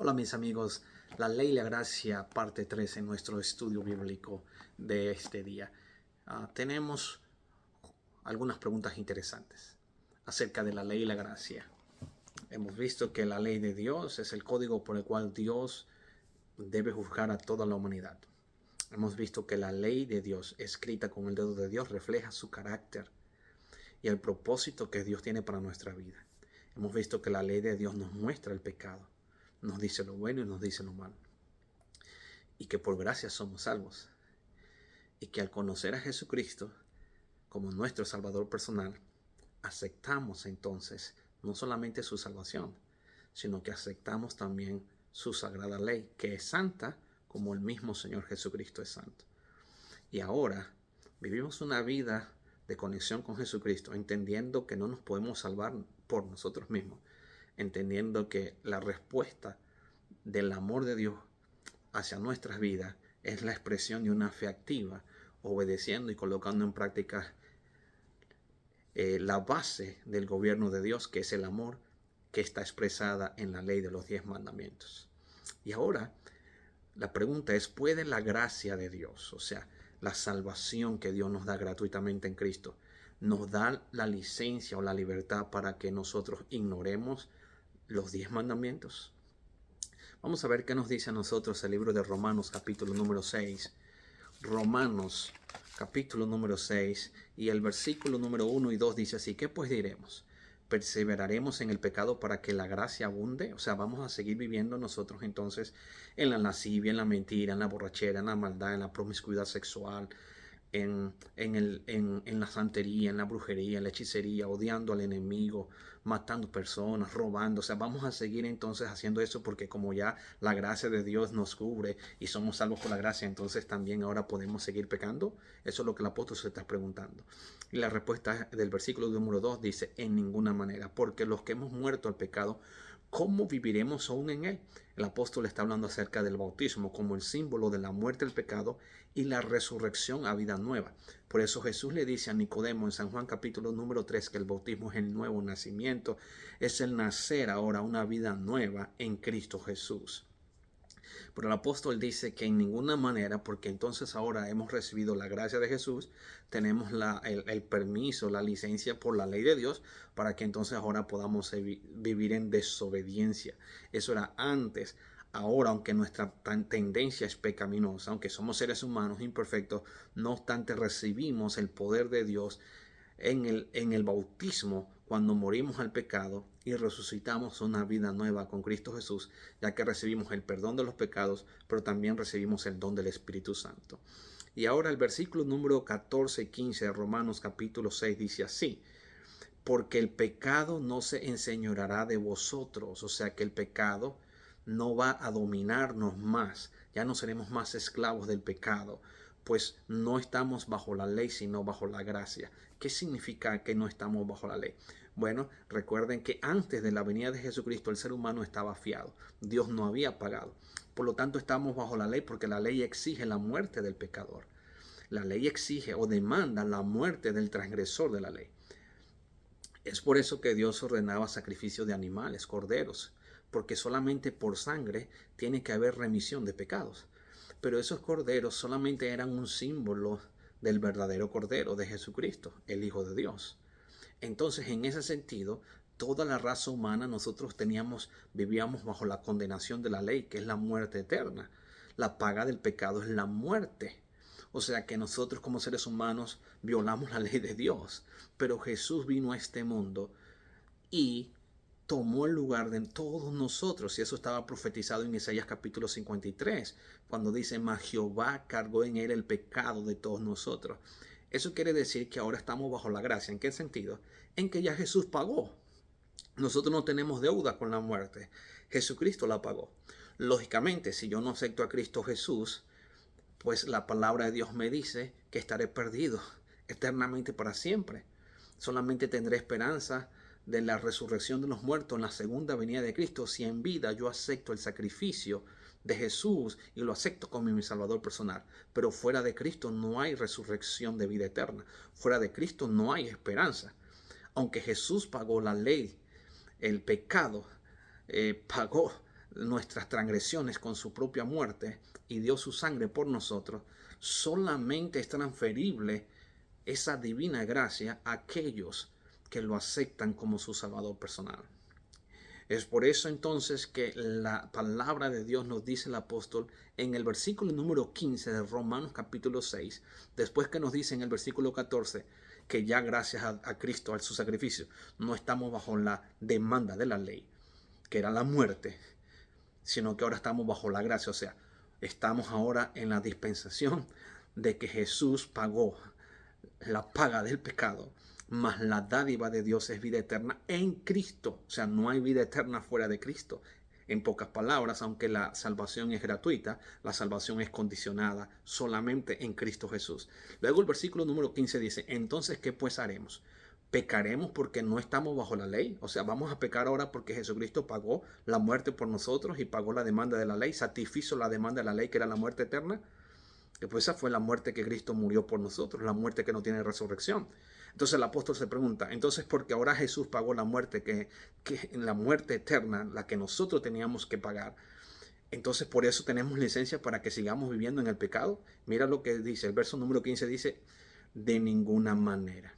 Hola mis amigos, la ley y la gracia, parte 3 en nuestro estudio bíblico de este día. Tenemos algunas preguntas interesantes acerca de la ley y la gracia. Hemos visto que la ley de Dios es el código por el cual Dios debe juzgar a toda la humanidad. Hemos visto que la ley de Dios, escrita con el dedo de Dios, refleja su carácter y el propósito que Dios tiene para nuestra vida. Hemos visto que la ley de Dios nos muestra el pecado, nos dice lo bueno y nos dice lo malo, y que por gracia somos salvos, y que al conocer a Jesucristo como nuestro Salvador personal, aceptamos entonces no solamente su salvación, sino que aceptamos también su sagrada ley, que es santa como el mismo Señor Jesucristo es santo. Y ahora vivimos una vida de conexión con Jesucristo, entendiendo que no nos podemos salvar por nosotros mismos, entendiendo que la respuesta del amor de Dios hacia nuestras vidas es la expresión de una fe activa, obedeciendo y colocando en práctica la base del gobierno de Dios, que es el amor, que está expresada en la ley de los 10 mandamientos. Y ahora la pregunta es, ¿puede la gracia de Dios, o sea, la salvación que Dios nos da gratuitamente en Cristo, nos da la licencia o la libertad para que nosotros ignoremos los 10 mandamientos? Vamos a ver qué nos dice a nosotros el libro de Romanos capítulo número 6. Romanos capítulo número 6 y el versículo número 1 y 2 dice así: ¿qué pues diremos? ¿Perseveraremos en el pecado para que la gracia abunde? O sea, vamos a seguir viviendo nosotros entonces en la lascivia, en la mentira, en la borrachera, en la maldad, en la promiscuidad sexual, en la santería, en la brujería, en la hechicería, odiando al enemigo, matando personas, robando. O sea, vamos a seguir entonces haciendo eso porque como ya la gracia de Dios nos cubre y somos salvos por la gracia, entonces también ahora podemos seguir pecando. Eso es lo que el apóstol se está preguntando. Y la respuesta del versículo número 2 dice: en ninguna manera, porque los que hemos muerto al pecado, ¿cómo viviremos aún en él? El apóstol está hablando acerca del bautismo como el símbolo de la muerte del pecado y la resurrección a vida nueva. Por eso Jesús le dice a Nicodemo en San Juan capítulo número 3 que el bautismo es el nuevo nacimiento, es el nacer ahora una vida nueva en Cristo Jesús. Pero el apóstol dice que en ninguna manera, porque entonces ahora hemos recibido la gracia de Jesús, tenemos el permiso, la licencia por la ley de Dios, para que entonces ahora podamos vivir en desobediencia. Eso era antes. Ahora, aunque nuestra tendencia es pecaminosa, aunque somos seres humanos imperfectos, no obstante recibimos el poder de Dios en el bautismo, cuando morimos al pecado y resucitamos una vida nueva con Cristo Jesús, ya que recibimos el perdón de los pecados, pero también recibimos el don del Espíritu Santo. Y ahora el versículo número 14 y 15 de Romanos capítulo 6 dice así: porque el pecado no se enseñoreará de vosotros, o sea que el pecado no va a dominarnos más, ya no seremos más esclavos del pecado, pues no estamos bajo la ley, sino bajo la gracia. ¿Qué significa que no estamos bajo la ley? Bueno, recuerden que antes de la venida de Jesucristo el ser humano estaba fiado, Dios no había pagado. Por lo tanto estamos bajo la ley porque la ley exige la muerte del pecador. La ley exige o demanda la muerte del transgresor de la ley. Es por eso que Dios ordenaba sacrificio de animales, corderos, porque solamente por sangre tiene que haber remisión de pecados. Pero esos corderos solamente eran un símbolo del verdadero cordero de Jesucristo, el Hijo de Dios. Entonces, en ese sentido, toda la raza humana nosotros vivíamos bajo la condenación de la ley, que es la muerte eterna. La paga del pecado es la muerte. O sea que nosotros como seres humanos violamos la ley de Dios. Pero Jesús vino a este mundo y tomó el lugar de todos nosotros. Y eso estaba profetizado en Isaías capítulo 53, cuando dice: mas Jehová cargó en él el pecado de todos nosotros. Eso quiere decir que ahora estamos bajo la gracia. ¿En qué sentido? En que ya Jesús pagó. Nosotros no tenemos deuda con la muerte. Jesucristo la pagó. Lógicamente, si yo no acepto a Cristo Jesús, pues la palabra de Dios me dice que estaré perdido eternamente para siempre. Solamente tendré esperanza de la resurrección de los muertos en la segunda venida de Cristo si en vida yo acepto el sacrificio de Jesús y lo acepto como mi Salvador personal. Pero fuera de Cristo no hay resurrección de vida eterna. Fuera de Cristo no hay esperanza. Aunque Jesús pagó la ley, el pecado, pagó nuestras transgresiones con su propia muerte y dio su sangre por nosotros, solamente es transferible esa divina gracia a aquellos que lo aceptan como su Salvador personal. Es por eso entonces que la palabra de Dios nos dice el apóstol en el versículo número 15 de Romanos capítulo 6, después que nos dice en el versículo 14 que ya gracias a Cristo, a su sacrificio, no estamos bajo la demanda de la ley, que era la muerte, sino que ahora estamos bajo la gracia, o sea, estamos ahora en la dispensación de que Jesús pagó la paga del pecado, mas la dádiva de Dios es vida eterna en Cristo. O sea, no hay vida eterna fuera de Cristo. En pocas palabras, aunque la salvación es gratuita, la salvación es condicionada solamente en Cristo Jesús. Luego el versículo número 15 dice, entonces, ¿qué pues haremos? ¿Pecaremos porque no estamos bajo la ley? O sea, ¿vamos a pecar ahora porque Jesucristo pagó la muerte por nosotros y pagó la demanda de la ley, satisfizo la demanda de la ley que era la muerte eterna? Pues esa fue la muerte que Cristo murió por nosotros, la muerte que no tiene resurrección. Entonces el apóstol se pregunta, entonces porque ahora Jesús pagó la muerte que la muerte eterna, la que nosotros teníamos que pagar, entonces por eso tenemos licencia para que sigamos viviendo en el pecado. Mira lo que dice, el verso número 15 dice, de ninguna manera.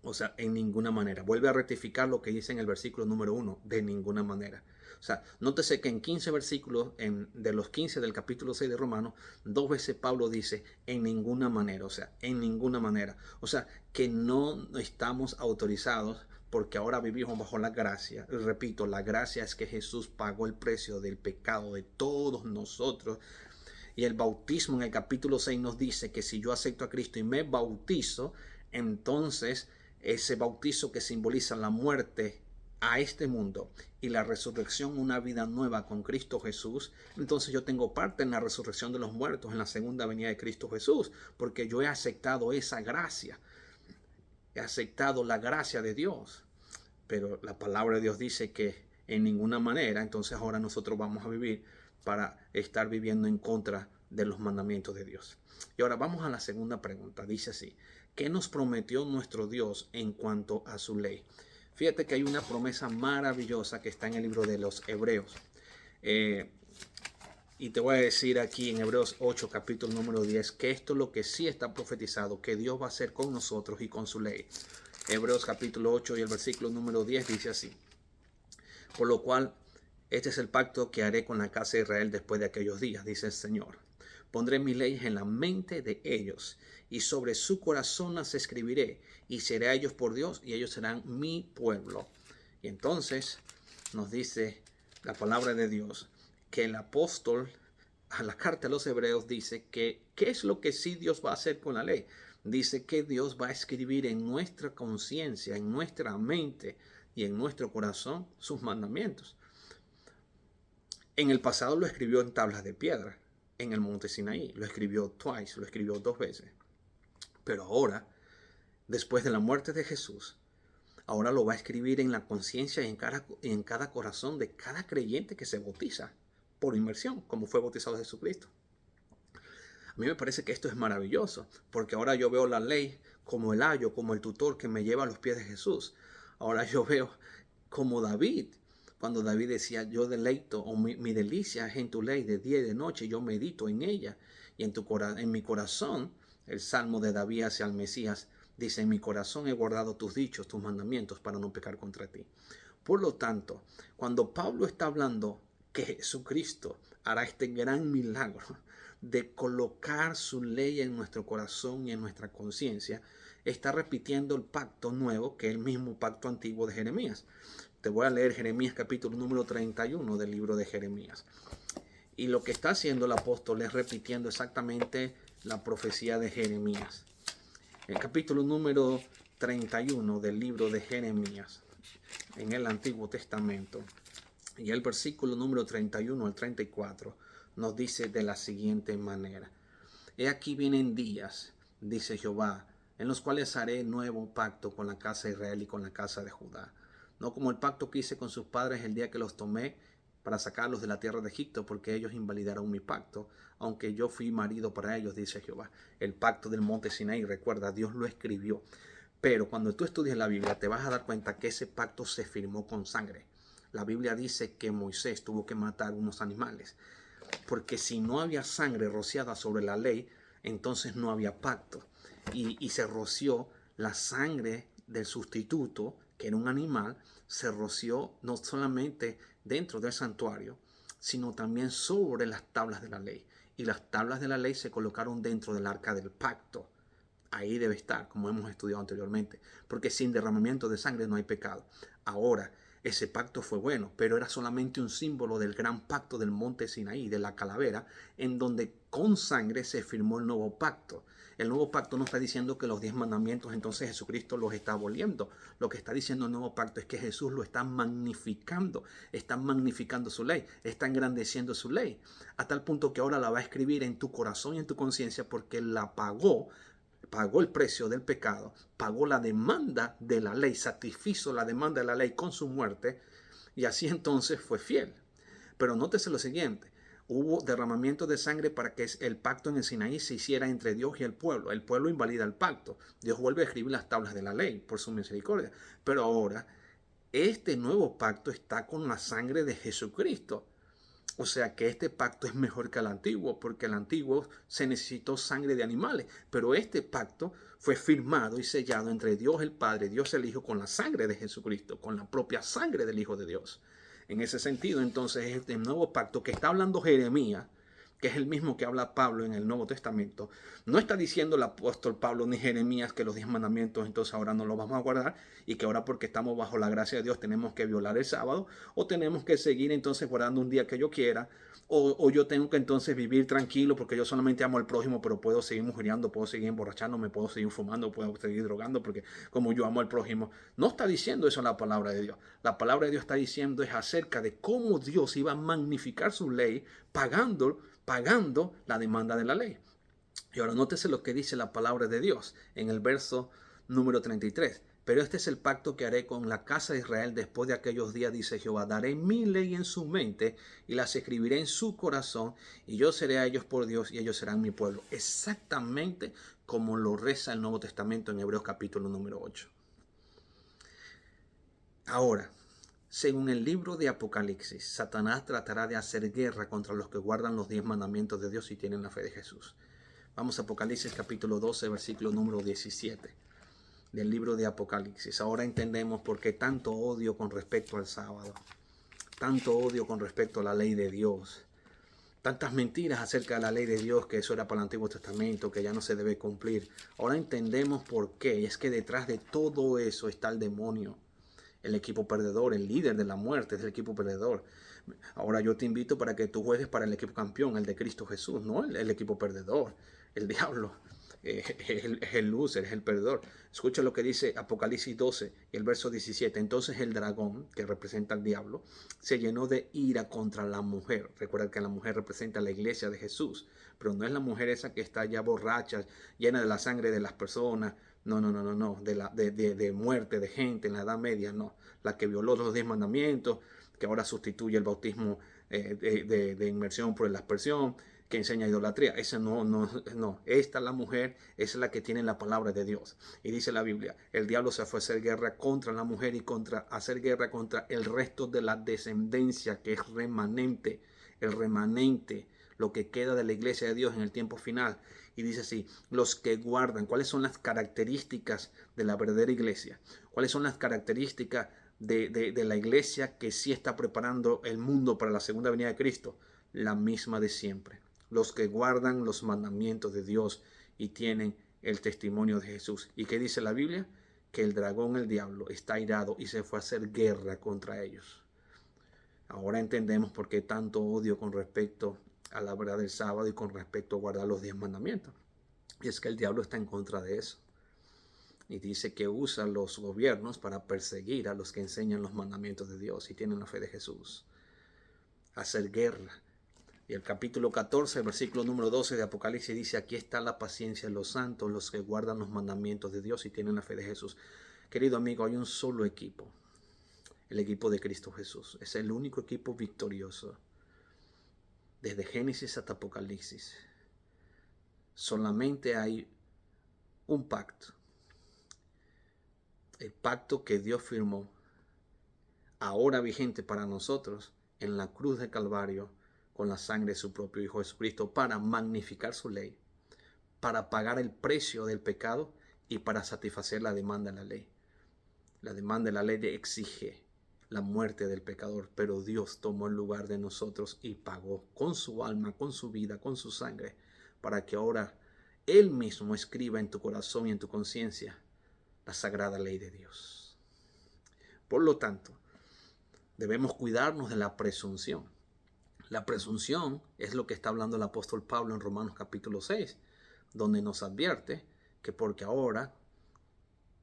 O sea, en ninguna manera. Vuelve a rectificar lo que dice en el versículo número 1, de ninguna manera. O sea, nótese que en 15 versículos, de los 15 del capítulo 6 de Romanos, 2 veces Pablo dice, en ninguna manera, o sea, en ninguna manera. O sea, que no estamos autorizados porque ahora vivimos bajo la gracia. Repito, la gracia es que Jesús pagó el precio del pecado de todos nosotros. Y el bautismo en el capítulo 6 nos dice que si yo acepto a Cristo y me bautizo, entonces ese bautizo que simboliza la muerte a este mundo y la resurrección, una vida nueva con Cristo Jesús, entonces yo tengo parte en la resurrección de los muertos, en la segunda venida de Cristo Jesús, porque yo he aceptado esa gracia, he aceptado la gracia de Dios. Pero la palabra de Dios dice que en ninguna manera, entonces ahora nosotros vamos a vivir para estar viviendo en contra de los mandamientos de Dios. Y ahora vamos a la segunda pregunta. Dice así, ¿qué nos prometió nuestro Dios en cuanto a su ley? Fíjate que hay una promesa maravillosa que está en el libro de los Hebreos. Y te voy a decir aquí en Hebreos 8, capítulo número 10, que esto es lo que sí está profetizado, que Dios va a hacer con nosotros y con su ley. Hebreos capítulo 8 y el versículo número 10 dice así, por lo cual este es el pacto que haré con la casa de Israel después de aquellos días, dice el Señor. Pondré mis leyes en la mente de ellos y sobre su corazón las escribiré y seré a ellos por Dios y ellos serán mi pueblo. Y entonces nos dice la palabra de Dios que el apóstol a la carta a los Hebreos dice que ¿qué es lo que sí Dios va a hacer con la ley? Dice que Dios va a escribir en nuestra conciencia, en nuestra mente y en nuestro corazón sus mandamientos. En el pasado lo escribió en tablas de piedra, en el monte Sinaí. Lo escribió twice, lo escribió 2 veces. Pero ahora, después de la muerte de Jesús, ahora lo va a escribir en la conciencia y en cada corazón de cada creyente que se bautiza por inmersión, como fue bautizado Jesucristo. A mí me parece que esto es maravilloso, porque ahora yo veo la ley como el ayo, como el tutor que me lleva a los pies de Jesús. Ahora yo veo como David, cuando David decía, yo deleito, o mi delicia es en tu ley de día y de noche, yo medito en ella. Y en mi corazón, el salmo de David hacia el Mesías, dice, en mi corazón he guardado tus dichos, tus mandamientos, para no pecar contra ti. Por lo tanto, cuando Pablo está hablando que Jesucristo hará este gran milagro de colocar su ley en nuestro corazón y en nuestra conciencia, está repitiendo el pacto nuevo, que es el mismo pacto antiguo de Jeremías. Te voy a leer Jeremías capítulo número 31 del libro de Jeremías. Y lo que está haciendo el apóstol es repitiendo exactamente la profecía de Jeremías. El capítulo número 31 del libro de Jeremías, en el Antiguo Testamento, y el versículo número 31 al 34, nos dice de la siguiente manera. He aquí vienen días, dice Jehová, en los cuales haré nuevo pacto con la casa de Israel y con la casa de Judá. No como el pacto que hice con sus padres el día que los tomé para sacarlos de la tierra de Egipto, porque ellos invalidaron mi pacto, aunque yo fui marido para ellos, dice Jehová. El pacto del monte Sinaí, recuerda, Dios lo escribió. Pero cuando tú estudias la Biblia te vas a dar cuenta que ese pacto se firmó con sangre. la Biblia dice que Moisés tuvo que matar unos animales, porque si no había sangre rociada sobre la ley, entonces no había pacto. Y se roció la sangre del sustituto, que era un animal, se roció no solamente dentro del santuario, sino también sobre las tablas de la ley. Y las tablas de la ley se colocaron dentro del arca del pacto. Ahí debe estar, como hemos estudiado anteriormente, porque sin derramamiento de sangre no hay pecado. Ahora, ese pacto fue bueno, pero era solamente un símbolo del gran pacto del monte Sinaí, de la calavera, en donde con sangre se firmó el nuevo pacto. El nuevo pacto no está diciendo que los 10 mandamientos entonces Jesucristo los está aboliendo. Lo que está diciendo el nuevo pacto es que Jesús lo está magnificando su ley, está engrandeciendo su ley, a tal punto que ahora la va a escribir en tu corazón y en tu conciencia, porque la pagó el precio del pecado, pagó la demanda de la ley, satisfizo la demanda de la ley con su muerte, y así entonces fue fiel. Pero nótese lo siguiente: hubo derramamiento de sangre para que el pacto en el Sinaí se hiciera entre Dios y el pueblo. El pueblo invalida el pacto. Dios vuelve a escribir las tablas de la ley por su misericordia. Pero ahora, este nuevo pacto está con la sangre de Jesucristo. O sea que este pacto es mejor que el antiguo, porque el antiguo se necesitó sangre de animales, pero este pacto fue firmado y sellado entre Dios el Padre, Dios el Hijo, con la sangre de Jesucristo, con la propia sangre del Hijo de Dios. En ese sentido, entonces, este nuevo pacto que está hablando Jeremías, que es el mismo que habla Pablo en el Nuevo Testamento, no está diciendo el apóstol Pablo ni Jeremías que los 10 mandamientos entonces ahora no los vamos a guardar, y que ahora porque estamos bajo la gracia de Dios tenemos que violar el sábado, o tenemos que seguir entonces guardando un día que yo quiera, o yo tengo que entonces vivir tranquilo porque yo solamente amo al prójimo, pero puedo seguir mujeriando, puedo seguir emborrachándome, puedo seguir fumando, puedo seguir drogando porque como yo amo al prójimo. No está diciendo eso la palabra de Dios. La palabra de Dios está diciendo es acerca de cómo Dios iba a magnificar su ley pagando la demanda de la ley. Y ahora nótese lo que dice la palabra de Dios en el verso número 33. Pero este es el pacto que haré con la casa de Israel después de aquellos días, dice Jehová. Daré mi ley en su mente y las escribiré en su corazón, y yo seré a ellos por Dios y ellos serán mi pueblo. Exactamente como lo reza el Nuevo Testamento en Hebreos capítulo número 8. Ahora, según el libro de Apocalipsis, Satanás tratará de hacer guerra contra los que guardan los 10 mandamientos de Dios y tienen la fe de Jesús. Vamos a Apocalipsis capítulo 12, versículo número 17 del libro de Apocalipsis. Ahora entendemos por qué tanto odio con respecto al sábado, tanto odio con respecto a la ley de Dios, tantas mentiras acerca de la ley de Dios, que eso era para el Antiguo Testamento, que ya no se debe cumplir. Ahora entendemos por qué. Y es que detrás de todo eso está el demonio, el equipo perdedor, el líder de la muerte es el equipo perdedor. Ahora yo te invito para que tú juegues para el equipo campeón, el de Cristo Jesús, no el equipo perdedor, el diablo. Es el loser, es el perdedor. Escucha lo que dice Apocalipsis 12, el verso 17. Entonces el dragón, que representa al diablo, se llenó de ira contra la mujer. Recuerda que la mujer representa a la iglesia de Jesús, pero no es la mujer esa que está ya borracha, llena de la sangre de las personas. No, de muerte de gente en la Edad Media, no. La que violó los 10 mandamientos, que ahora sustituye el bautismo de inmersión por la aspersión, que enseña idolatría. Esa no. Esta, la mujer, es la que tiene la palabra de Dios. Y dice la Biblia, el diablo se fue a hacer guerra contra la mujer y hacer guerra contra el resto de la descendencia, que es remanente, el remanente, lo que queda de la iglesia de Dios en el tiempo final. Y dice así, los que guardan. ¿Cuáles son las características de la verdadera iglesia? ¿Cuáles son las características de la iglesia que sí está preparando el mundo para la segunda venida de Cristo? La misma de siempre. Los que guardan los mandamientos de Dios y tienen el testimonio de Jesús. ¿Y qué dice la Biblia? Que el dragón, el diablo, está airado y se fue a hacer guerra contra ellos. Ahora entendemos por qué tanto odio con respecto a la verdad del sábado y con respecto a guardar los 10 mandamientos. Y es que el diablo está en contra de eso. Y dice que usa los gobiernos para perseguir a los que enseñan los mandamientos de Dios y tienen la fe de Jesús. Hacer guerra. Y el capítulo 14, versículo número 12 de Apocalipsis dice, aquí está la paciencia de los santos, los que guardan los mandamientos de Dios y tienen la fe de Jesús. Querido amigo, hay un solo equipo. El equipo de Cristo Jesús. Es el único equipo victorioso. Desde Génesis hasta Apocalipsis, solamente hay un pacto. El pacto que Dios firmó ahora vigente para nosotros en la cruz de Calvario con la sangre de su propio Hijo Jesucristo para magnificar su ley, para pagar el precio del pecado y para satisfacer la demanda de la ley. La demanda de la ley exige la muerte del pecador, pero Dios tomó el lugar de nosotros y pagó con su alma, con su vida, con su sangre, para que ahora Él mismo escriba en tu corazón y en tu conciencia la sagrada ley de Dios. Por lo tanto, debemos cuidarnos de la presunción. La presunción es lo que está hablando el apóstol Pablo en Romanos capítulo 6, donde nos advierte que porque ahora,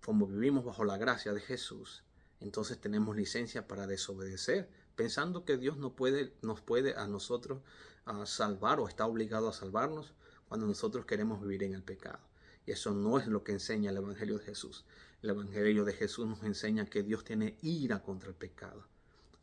como vivimos bajo la gracia de Jesús, entonces tenemos licencia para desobedecer, pensando que Dios nos puede a nosotros salvar o está obligado a salvarnos cuando nosotros queremos vivir en el pecado. Y eso no es lo que enseña el Evangelio de Jesús. El Evangelio de Jesús nos enseña que Dios tiene ira contra el pecado,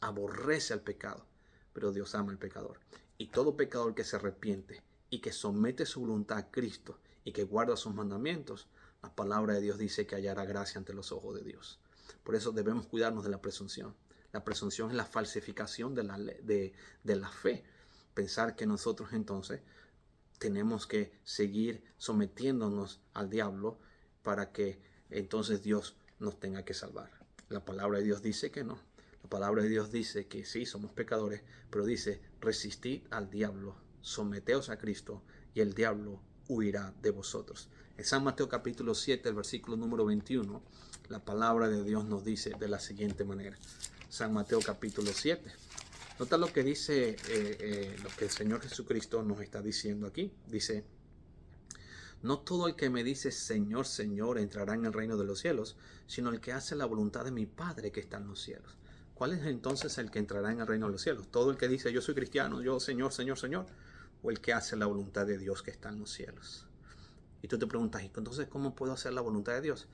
aborrece al pecado, pero Dios ama al pecador. Y todo pecador que se arrepiente y que somete su voluntad a Cristo y que guarda sus mandamientos, la palabra de Dios dice que hallará gracia ante los ojos de Dios. Por eso debemos cuidarnos de la presunción. La presunción es la falsificación de la fe. Pensar que nosotros entonces tenemos que seguir sometiéndonos al diablo para que entonces Dios nos tenga que salvar. La palabra de Dios dice que no. La palabra de Dios dice que sí, somos pecadores, pero dice, resistid al diablo, someteos a Cristo y el diablo huirá de vosotros. En San Mateo capítulo 7, el versículo número 21, la palabra de Dios nos dice de la siguiente manera. San Mateo capítulo 7. Nota lo que dice, lo que el Señor Jesucristo nos está diciendo aquí. Dice, no todo el que me dice Señor, Señor entrará en el reino de los cielos, sino el que hace la voluntad de mi Padre que está en los cielos. ¿Cuál es entonces el que entrará en el reino de los cielos? ¿Todo el que dice yo soy cristiano, yo Señor, Señor, Señor? ¿O el que hace la voluntad de Dios que está en los cielos? Y tú te preguntas, entonces ¿cómo puedo hacer la voluntad de Dios?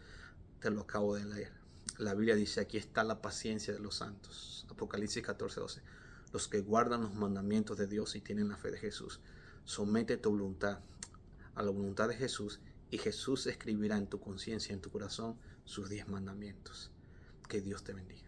Te lo acabo de leer. La Biblia dice, aquí está la paciencia de los santos. Apocalipsis 14, 12. Los que guardan los mandamientos de Dios y tienen la fe de Jesús. Somete tu voluntad a la voluntad de Jesús y Jesús escribirá en tu conciencia, en tu corazón, sus 10 mandamientos. Que Dios te bendiga.